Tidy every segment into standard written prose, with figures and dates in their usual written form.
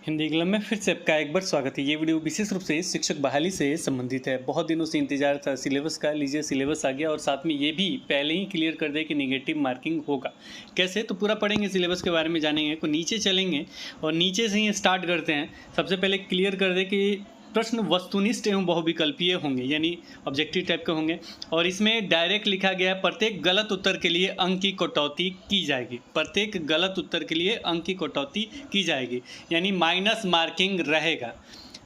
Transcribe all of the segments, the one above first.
Hindi club में फिर से आपका एक बार स्वागत है। ये वीडियो विशेष रूप से शिक्षक बहाली से संबंधित है। बहुत दिनों से इंतजार था सिलेबस का। लीजिए सिलेबस आ गया और साथ में ये भी पहले ही क्लियर कर दे कि नेगेटिव मार्किंग होगा। कैसे, तो पूरा पढ़ेंगे, सिलेबस के बारे में जानेंगे। तो नीचे चलेंगे और नीचे से ही स्टार्ट करते हैं। सबसे पहले क्लियर कर दे कि प्रश्न वस्तुनिष्ठ एवं बहुविकल्पीय होंगे, यानी ऑब्जेक्टिव टाइप के होंगे। और इसमें डायरेक्ट लिखा गया है प्रत्येक गलत उत्तर के लिए अंक की कटौती की जाएगी। प्रत्येक गलत उत्तर के लिए अंक की कटौती की जाएगी, यानी माइनस मार्किंग रहेगा।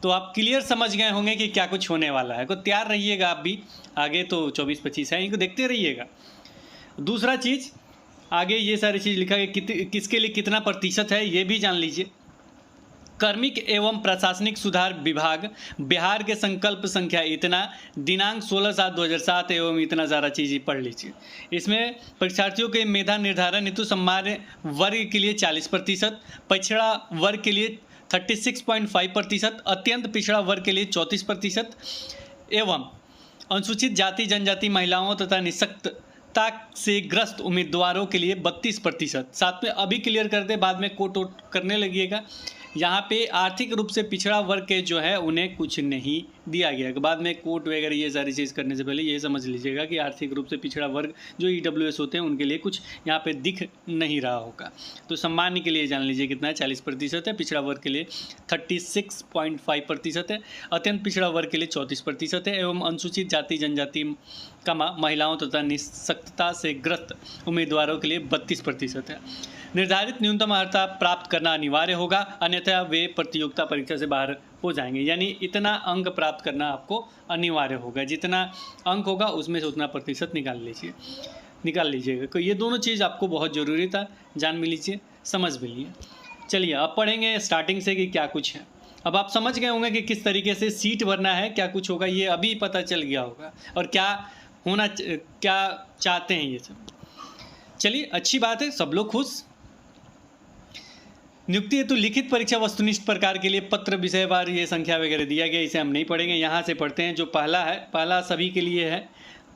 तो आप क्लियर समझ गए होंगे कि क्या कुछ होने वाला है। तो तैयार रहिएगा आप भी। आगे तो 24-25 है, इनको देखते रहिएगा। दूसरा चीज़, आगे ये सारी चीज़ लिखा है किसके लिए कितना प्रतिशत है, ये भी जान लीजिए। कार्मिक एवं प्रशासनिक सुधार विभाग बिहार के संकल्प संख्या इतना, दिनांक 16/7/2007 एवं इतना ज़्यादा चीज़ पढ़ लीजिए। इसमें परीक्षार्थियों के मेधा निर्धारण हेतु सामान्य वर्ग के लिए 40%, पिछड़ा वर्ग के लिए 36.5%, अत्यंत पिछड़ा वर्ग के लिए 34% एवं अनुसूचित जाति जनजाति महिलाओं तथा निःशक्तता से ग्रस्त उम्मीदवारों के लिए 32%। साथ में अभी क्लियर कर दे, बाद में कोट वोट करने लगिएगा। यहाँ पे आर्थिक रूप से पिछड़ा वर्ग के जो है उन्हें कुछ नहीं दिया गया। बाद में कोट वगैरह ये सारी चीज़ करने से पहले ये समझ लीजिएगा कि आर्थिक रूप से पिछड़ा वर्ग जो EWS होते हैं उनके लिए कुछ यहाँ पे दिख नहीं रहा होगा। तो सामान्य के लिए जान लीजिए कितना है, 40% है। पिछड़ा वर्ग के लिए 36.5% है। अत्यंत पिछड़ा वर्ग के लिए 34% है एवं अनुसूचित जाति जनजाति महिलाओं तथा निःशक्तता से ग्रस्त उम्मीदवारों के लिए 32% है। निर्धारित न्यूनतम अर्हता प्राप्त करना अनिवार्य होगा, अन्यथा वे प्रतियोगिता परीक्षा से बाहर हो जाएंगे। यानी इतना अंक प्राप्त करना आपको अनिवार्य होगा। जितना अंक होगा उसमें से उतना प्रतिशत निकाल लीजिएगा। तो ये दोनों चीज़ आपको बहुत ज़रूरी था, जान भी लीजिए, समझ भी लीजिए। चलिए अब पढ़ेंगे स्टार्टिंग से कि क्या कुछ है। अब आप समझ गए होंगे कि किस तरीके से सीट भरना है, क्या कुछ होगा, ये अभी पता चल गया होगा और क्या चाहते हैं ये सब। चलिए अच्छी बात है, सब लोग खुश। नियुक्ति हेतु लिखित परीक्षा वस्तुनिष्ठ प्रकार के लिए पत्र विषयवार ये संख्या वगैरह दिया गया, इसे हम नहीं पढ़ेंगे। यहाँ से पढ़ते हैं। जो पहला सभी के लिए है,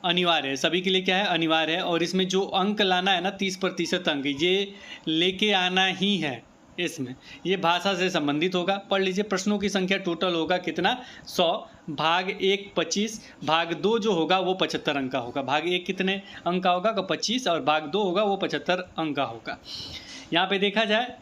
अनिवार्य है। सभी के लिए क्या है, अनिवार्य है। और इसमें जो अंक लाना है ना, 30% अंक ये लेके आना ही है। इसमें ये भाषा से संबंधित होगा। पढ़ लीजिए। प्रश्नों की संख्या टोटल होगा कितना, 100, भाग 1 25, भाग 2 जो होगा वो 75 अंक का होगा। भाग 1 कितने अंक का होगा, 25, और भाग 2 होगा वो 75 अंक का होगा। यहाँ पे देखा जाए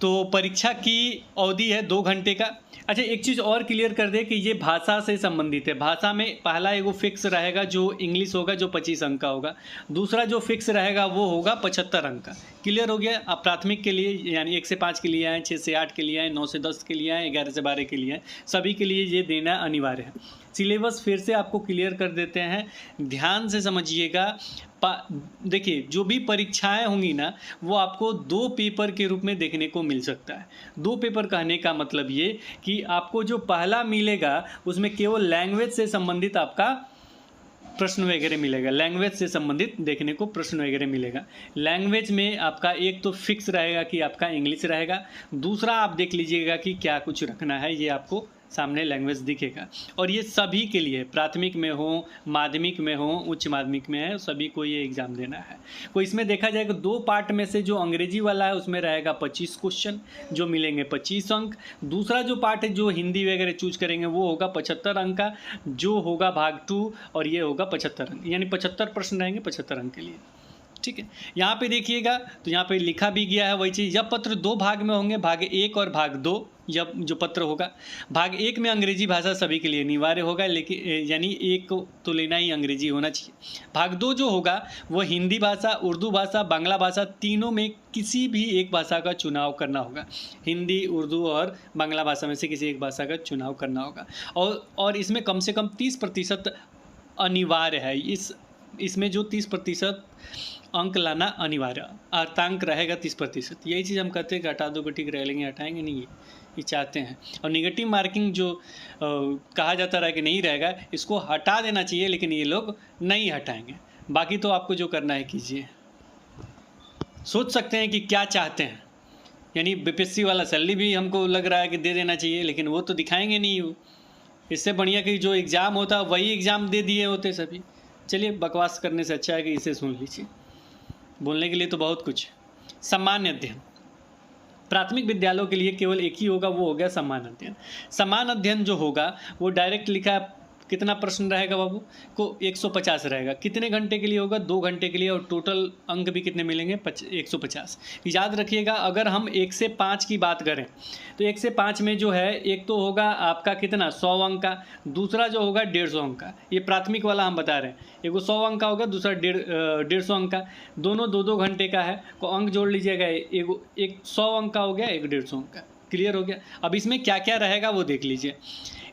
तो परीक्षा की अवधि है 2 घंटे का। अच्छा, एक चीज़ और क्लियर कर दे कि ये भाषा से संबंधित है। भाषा में पहला एगो फिक्स रहेगा जो इंग्लिश होगा, जो 25 अंक का होगा। दूसरा जो फिक्स रहेगा वो होगा 75 अंक का। क्लियर हो गया। आप प्राथमिक के लिए यानी 1 से 5 के लिए आए, 6 से 8 के लिए आए, 9 से 10 के लिए आए, 11 से 12 के लिए आए, सभी के लिए ये देना अनिवार्य है। सिलेबस फिर से आपको क्लियर कर देते हैं, ध्यान से समझिएगा। देखिए, जो भी परीक्षाएं होंगी ना, वो आपको 2 पेपर के रूप में देखने को मिल सकता है। 2 पेपर कहने का मतलब ये कि आपको जो पहला मिलेगा उसमें केवल लैंग्वेज से संबंधित आपका प्रश्न वगैरह मिलेगा। लैंग्वेज से संबंधित देखने को प्रश्न वगैरह मिलेगा। लैंग्वेज में आपका एक तो फिक्स रहेगा कि आपका इंग्लिश रहेगा। दूसरा आप देख लीजिएगा कि क्या कुछ रखना है, ये आपको सामने लैंग्वेज दिखेगा। और ये सभी के लिए, प्राथमिक में हो, माध्यमिक में हो, उच्च माध्यमिक में है, सभी को ये एग्ज़ाम देना है। तो इसमें देखा जाएगा 2 पार्ट में से जो अंग्रेजी वाला है उसमें रहेगा 25 क्वेश्चन जो मिलेंगे 25 अंक। दूसरा जो पार्ट है जो हिंदी वगैरह चूज करेंगे वो होगा 75 अंक का, जो होगा भाग 2, और ये होगा 75 अंक, यानी 75 प्रश्न रहेंगे 75 अंक के लिए। ठीक है। यहाँ पे देखिएगा तो यहाँ पे लिखा भी गया है वही चीज़। जब पत्र 2 भाग में होंगे, भाग 1 और भाग 2, जब जो पत्र होगा, भाग 1 में अंग्रेजी भाषा सभी के लिए अनिवार्य होगा, लेकिन यानी एक तो लेना ही अंग्रेजी होना चाहिए। भाग 2 जो होगा वो हिंदी भाषा, उर्दू भाषा, बांग्ला भाषा, तीनों में किसी भी एक भाषा का चुनाव करना होगा। हिंदी, उर्दू और बांग्ला भाषा में से किसी एक भाषा का चुनाव करना होगा। और इसमें कम से कम 30% अनिवार्य है। इसमें जो 30% अंक लाना अनिवार्य, अर्धांक रहेगा 30%। यही चीज़ हम कहते हैं कि हटा दो ठीक रह लेंगे, हटाएंगे नहीं, ये चाहते हैं। और नेगेटिव मार्किंग जो कहा जाता रहा कि नहीं रहेगा, इसको हटा देना चाहिए, लेकिन ये लोग नहीं हटाएंगे। बाकी तो आपको जो करना है कीजिए। सोच सकते हैं कि क्या चाहते हैं, यानी BPSC वाला सैलरी भी हमको लग रहा है कि दे देना चाहिए, लेकिन वो तो दिखाएंगे नहीं। वो इससे बढ़िया कि जो एग्ज़ाम होता वही एग्ज़ाम दे दिए होते सभी। चलिए, बकवास करने से अच्छा है कि इसे सुन लीजिए। बोलने के लिए तो बहुत कुछ। सामान्य अध्ययन, प्राथमिक विद्यालयों के लिए केवल एक ही होगा, वो हो गया समान अध्ययन। समान अध्ययन जो होगा वो डायरेक्ट लिखा है, कितना प्रश्न रहेगा बाबू को 150 रहेगा। कितने घंटे के लिए होगा? 2 घंटे के लिए, और टोटल अंक भी कितने मिलेंगे? 150। याद रखिएगा, अगर हम 1 से 5 की बात करें तो 1 से 5 में जो है, एक तो होगा आपका कितना 100 अंक का, दूसरा जो होगा 150 अंक का। ये प्राथमिक वाला हम बता रहे हैं, एक 100 अंक का होगा, दूसरा 150 अंक का, दोनों 2-2 घंटे का है। तो अंक जोड़ लीजिएगा, एक 100 अंक का हो गया, एक 150 अंक का। क्लियर हो गया? अब इसमें क्या क्या रहेगा वो देख लीजिए।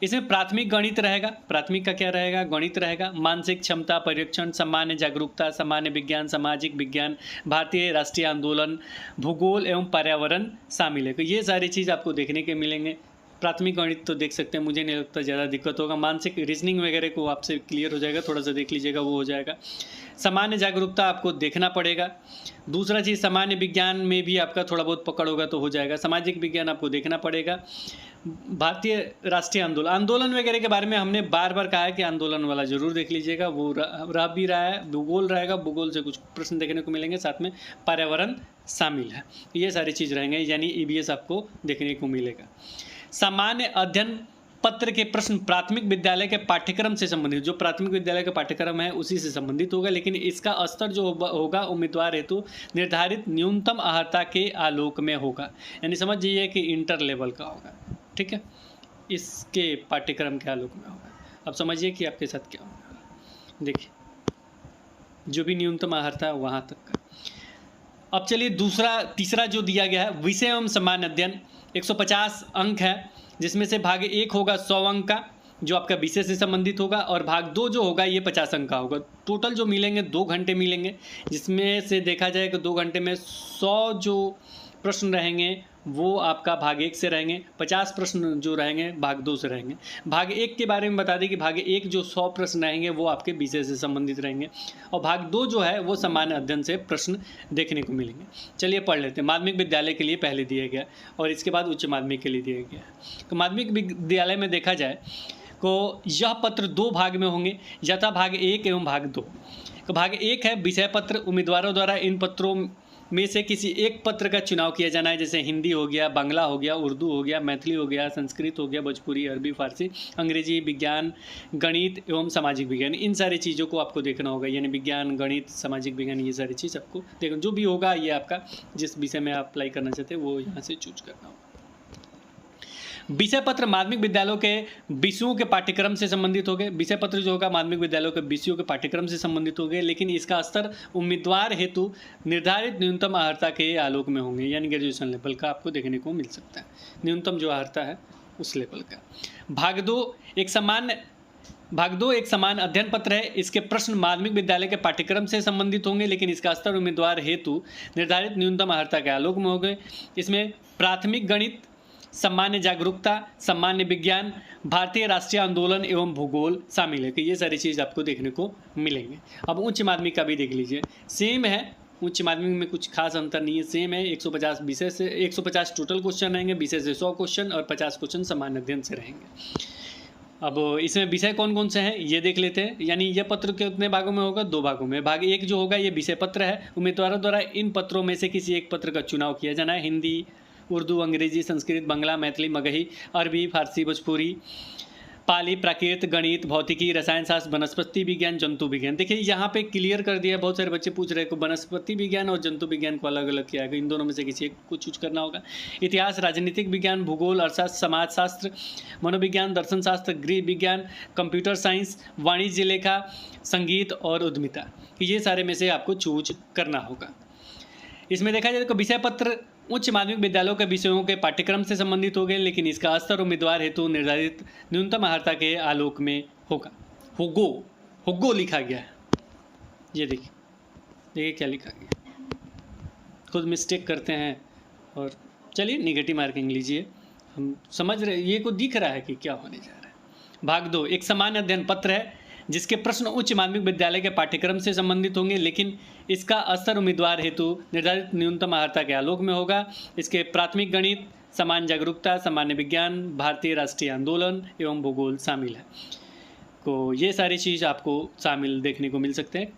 इसमें प्राथमिक गणित रहेगा। प्राथमिक का क्या रहेगा? गणित रहेगा। मानसिक क्षमता परीक्षण, सामान्य जागरूकता, सामान्य विज्ञान, सामाजिक विज्ञान, भारतीय राष्ट्रीय आंदोलन, भूगोल एवं पर्यावरण शामिल है। तो ये सारी चीज़ आपको देखने के मिलेंगे। प्राथमिक गणित तो देख सकते हैं, मुझे नहीं लगता ज़्यादा दिक्कत होगा। मानसिक रीजनिंग वगैरह को आपसे क्लियर हो जाएगा, थोड़ा सा देख लीजिएगा, वो हो जाएगा। सामान्य जागरूकता आपको देखना पड़ेगा। दूसरा चीज़, सामान्य विज्ञान में भी आपका थोड़ा बहुत पकड़ होगा तो हो जाएगा। सामाजिक विज्ञान आपको देखना पड़ेगा। भारतीय राष्ट्रीय आंदोलन वगैरह के बारे में हमने बार बार कहा है कि आंदोलन वाला जरूर देख लीजिएगा, वो रह भी रहा है। भूगोल रहेगा, भूगोल से कुछ प्रश्न देखने को मिलेंगे, साथ में पर्यावरण शामिल है। ये सारी चीज़ रहेंगे, यानी ईवीएस आपको देखने को मिलेगा। सामान्य अध्ययन पत्र के प्रश्न प्राथमिक विद्यालय के पाठ्यक्रम से संबंधित, जो प्राथमिक विद्यालय का पाठ्यक्रम है उसी से संबंधित होगा, लेकिन इसका स्तर जो होगा उम्मीदवार हेतु निर्धारित न्यूनतम अर्हता के आलोक में होगा। यानी समझ जाइए कि इंटर लेवल का होगा, ठीक है, इसके पाठ्यक्रम के आलोक में होगा। अब समझिए कि आपके साथ क्या होगा। देखिए, जो भी न्यूनतम अर्हता है वहाँ तक का। अब चलिए तीसरा जो दिया गया है, विषय एवं सामान्य अध्ययन, 150 अंक है, जिसमें से भाग 1 होगा 100 अंक का, जो आपका विषय से संबंधित होगा, और भाग 2 जो होगा ये 50 अंक का होगा। टोटल जो मिलेंगे 2 घंटे मिलेंगे, जिसमें से देखा जाए कि 2 घंटे में 100 जो प्रश्न रहेंगे वो आपका भाग 1 से रहेंगे, 50 प्रश्न जो रहेंगे भाग 2 से रहेंगे। भाग 1 के बारे में बता दें कि भाग 1 जो 100 प्रश्न रहेंगे वो आपके विषय से संबंधित रहेंगे, और भाग 2 जो है वो सामान्य अध्ययन से प्रश्न देखने को मिलेंगे। चलिए पढ़ लेते हैं। माध्यमिक विद्यालय के लिए पहले दिया गया और इसके बाद उच्च माध्यमिक के लिए दिया गया है। तो माध्यमिक विद्यालय में देखा जाए तो यह पत्र 2 भाग में होंगे, यथा भाग 1 एवं भाग 2। तो भाग 1 है विषय पत्र। उम्मीदवारों द्वारा इन पत्रों में से किसी एक पत्र का चुनाव किया जाना है, जैसे हिंदी हो गया, बांग्ला हो गया, उर्दू हो गया, मैथिली हो गया, संस्कृत हो गया, भोजपुरी, अरबी, फारसी, अंग्रेजी, विज्ञान, गणित एवं सामाजिक विज्ञान। इन सारी चीज़ों को आपको देखना होगा, यानी विज्ञान, गणित, सामाजिक विज्ञान, ये सारी चीज़ आपको देखना। जो भी होगा ये आपका जिस विषय में आप अप्लाई करना चाहते हैं वो यहाँ से चूज करना होगा। विषय पत्र माध्यमिक विद्यालयों के विषयों के पाठ्यक्रम से संबंधित हो गए। विषय पत्र जो होगा माध्यमिक विद्यालयों के विषयों के पाठ्यक्रम से संबंधित हो गए, लेकिन इसका स्तर उम्मीदवार हेतु निर्धारित न्यूनतम अर्हता के आलोक में होंगे, यानी ग्रेजुएशन लेवल का आपको देखने को मिल सकता है। न्यूनतम जो अर्हता है उस लेवल का। भाग 2 एक समान अध्ययन पत्र है। इसके प्रश्न माध्यमिक विद्यालय के पाठ्यक्रम से संबंधित होंगे, लेकिन इसका स्तर उम्मीदवार हेतु निर्धारित न्यूनतम अर्हता के आलोक में होंगे। इसमें प्राथमिक गणित, सामान्य जागरूकता, सामान्य विज्ञान, भारतीय राष्ट्रीय आंदोलन एवं भूगोल शामिल है कि ये सारी चीज़ आपको देखने को मिलेंगे। अब उच्च माध्यमिक का भी देख लीजिए, सेम है। उच्च माध्यमिक में कुछ खास अंतर नहीं है, सेम है। 150 विषय से 150 टोटल क्वेश्चन रहेंगे, विषय से 100 क्वेश्चन और 50 क्वेश्चन सामान्य अध्ययन से रहेंगे। अब इसमें विषय कौन कौन से हैं ये देख लेते हैं। यानी यह पत्र कितने भागों में होगा? 2 भागों में। भाग 1 जो होगा ये विषय पत्र है। उम्मीदवारों द्वारा इन पत्रों में से किसी एक पत्र का चुनाव किया जाना है। हिंदी, उर्दू, अंग्रेजी, संस्कृत, बांग्ला, मैथिली, मगही, अरबी, फारसी, भोजपुरी, पाली, प्राकृत, गणित, भौतिकी, रसायन शास्त्र, वनस्पति विज्ञान, जंतु विज्ञान। देखिए यहाँ पे क्लियर कर दिया, बहुत सारे बच्चे पूछ रहे हैं कि वनस्पति विज्ञान और जंतु विज्ञान को अलग अलग किया है, इन दोनों में से किसी एक को चूज करना होगा। इतिहास, राजनीतिक विज्ञान, भूगोल, अर्थशास्त्र, समाजशास्त्र, मनोविज्ञान, दर्शन शास्त्र, गृह विज्ञान, कंप्यूटर साइंस, वाणिज्य, लेखा, संगीत और उद्यमिता, ये सारे में से आपको चूज करना होगा। इसमें देखा जाए तो विषय पत्र उच्च माध्यमिक विद्यालयों के विषयों के पाठ्यक्रम से संबंधित हो गए, लेकिन इसका स्तर उम्मीदवार हेतु निर्धारित न्यूनतम अर्हता के आलोक में होगा। होगो लिखा गया है, ये देखिए क्या लिखा गया, खुद मिस्टेक करते हैं। और चलिए नेगेटिव मार्किंग लीजिए, हम समझ रहे, ये को दिख रहा है कि क्या होने जा रहा है। भाग 2 एक सामान्य अध्ययन पत्र है, जिसके प्रश्न उच्च माध्यमिक विद्यालय के पाठ्यक्रम से संबंधित होंगे, लेकिन इसका स्तर उम्मीदवार हेतु निर्धारित न्यूनतम अर्हता के आलोक में होगा। इसके प्राथमिक गणित, सामान्य जागरूकता, सामान्य विज्ञान, भारतीय राष्ट्रीय आंदोलन एवं भूगोल शामिल है। तो ये सारी चीज़ आपको शामिल देखने को मिल सकते हैं।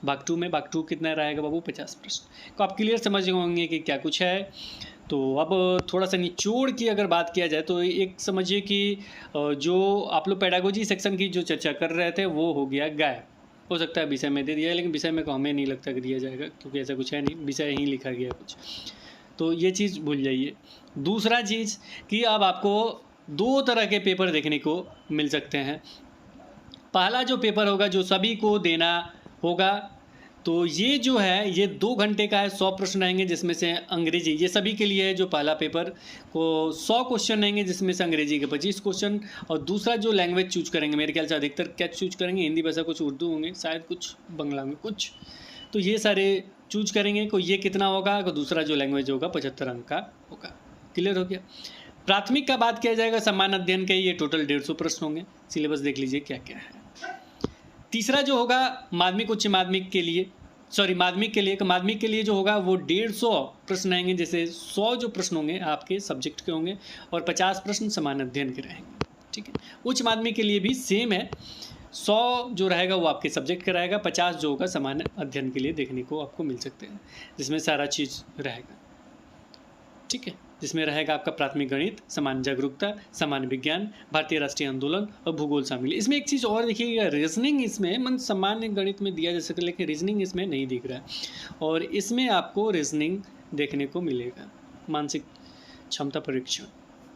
भाग 2 में भाग 2 कितना रहेगा बाबू? 50 प्रश्न। तो आप क्लियर समझ होंगे कि क्या कुछ है। तो अब थोड़ा सा निचोड़ की अगर बात किया जाए तो एक समझिए कि जो आप लोग पेडागोजी सेक्शन की जो चर्चा कर रहे थे वो हो गया गायब। हो सकता है विषय में दे दिया, लेकिन विषय में को हमें नहीं लगता कि दिया जाएगा, क्योंकि ऐसा कुछ है नहीं, विषय ही लिखा गया कुछ। तो ये चीज़ भूल जाइए। दूसरा चीज़ कि अब आपको 2 तरह के पेपर देखने को मिल सकते हैं। पहला जो पेपर होगा जो सभी को देना होगा, तो ये जो है ये 2 घंटे का है। 100 प्रश्न रहेंगे जिसमें से अंग्रेजी, ये सभी के लिए है जो पहला पेपर को 100 क्वेश्चन रहेंगे जिसमें से अंग्रेजी के 25 क्वेश्चन। और दूसरा जो लैंग्वेज चूज करेंगे, मेरे ख्याल से अधिकतर क्या चूज करेंगे, हिंदी भाषा, कुछ उर्दू होंगे, शायद कुछ बंगला में कुछ, तो ये सारे चूज करेंगे। को ये कितना होगा, को दूसरा जो लैंग्वेज होगा 75 अंक का होगा। क्लियर हो गया। प्राथमिक का बात किया जाएगा, सामान्य अध्ययन के ये टोटल 150 प्रश्न होंगे। सिलेबस देख लीजिए क्या क्या है। तीसरा जो होगा माध्यमिक उच्च माध्यमिक के लिए, माध्यमिक के लिए, तो माध्यमिक के लिए जो होगा वो 150 प्रश्न आएंगे, जैसे 100 जो प्रश्न होंगे आपके सब्जेक्ट के होंगे और 50 प्रश्न सामान्य अध्ययन के रहेंगे। ठीक है। उच्च माध्यमिक के लिए भी सेम है, 100 जो रहेगा वो आपके सब्जेक्ट का रहेगा, 50 जो होगा सामान्य अध्ययन के लिए देखने को आपको मिल सकते हैं, जिसमें सारा चीज़ रहेगा। ठीक है। जिसमें रहेगा आपका प्राथमिक गणित, सामान्य जागरूकता, सामान्य विज्ञान, भारतीय राष्ट्रीय आंदोलन और भूगोल शामिल है। इसमें एक चीज़ और देखिएगा, रीजनिंग इसमें मन सामान्य गणित में दिया जा सकता है, लेकिन रीजनिंग इसमें नहीं दिख रहा है, और इसमें आपको रीजनिंग देखने को मिलेगा। मानसिक क्षमता परीक्षण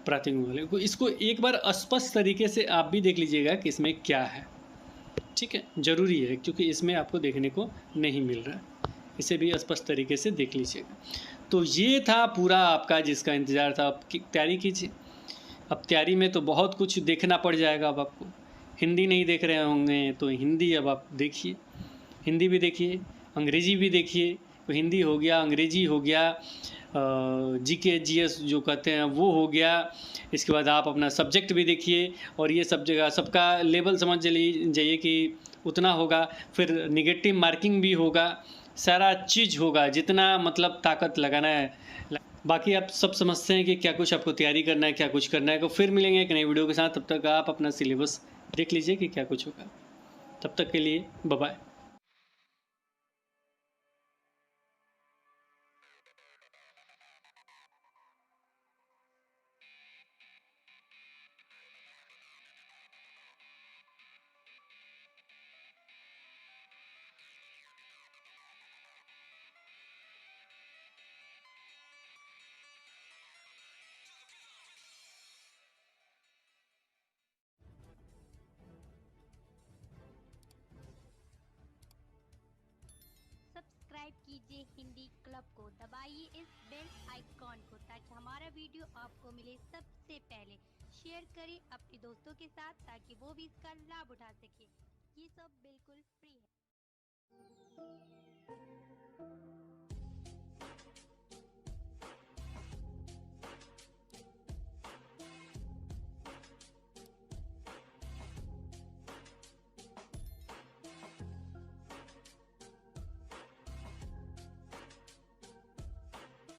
प्राथमिक वाले को, इसको एक बार स्पष्ट तरीके से आप भी देख लीजिएगा कि इसमें क्या है। ठीक है, ज़रूरी है, क्योंकि इसमें आपको देखने को नहीं मिल रहा है, इसे भी स्पष्ट तरीके से देख लीजिएगा। तो ये था पूरा आपका जिसका इंतज़ार था। अब तैयारी कीजिए। अब तैयारी में तो बहुत कुछ देखना पड़ जाएगा। अब आपको हिंदी नहीं देख रहे होंगे तो हिंदी अब आप देखिए, हिंदी भी देखिए, अंग्रेजी भी देखिए। तो हिंदी हो गया, अंग्रेजी हो गया, जीके जीएस जो कहते हैं वो हो गया। इसके बाद आप अपना सब्जेक्ट भी देखिए, और ये सब जगह सबका लेवल समझ जाइए कि उतना होगा। फिर निगेटिव मार्किंग भी होगा, सारा चीज़ होगा, जितना मतलब ताकत लगाना है। बाकी आप सब समझते हैं कि क्या कुछ आपको तैयारी करना है, क्या कुछ करना है। तो फिर मिलेंगे एक नई वीडियो के साथ, तब तक आप अपना सिलेबस देख लीजिए कि क्या कुछ होगा। तब तक के लिए बाय बाय। सब्सक्राइब कीजिए हिंदी क्लब को, दबाइए इस बेल आइकॉन को ताकि हमारा वीडियो आपको मिले सबसे पहले। शेयर करें अपने दोस्तों के साथ ताकि वो भी इसका लाभ उठा सके। ये सब बिल्कुल फ्री है।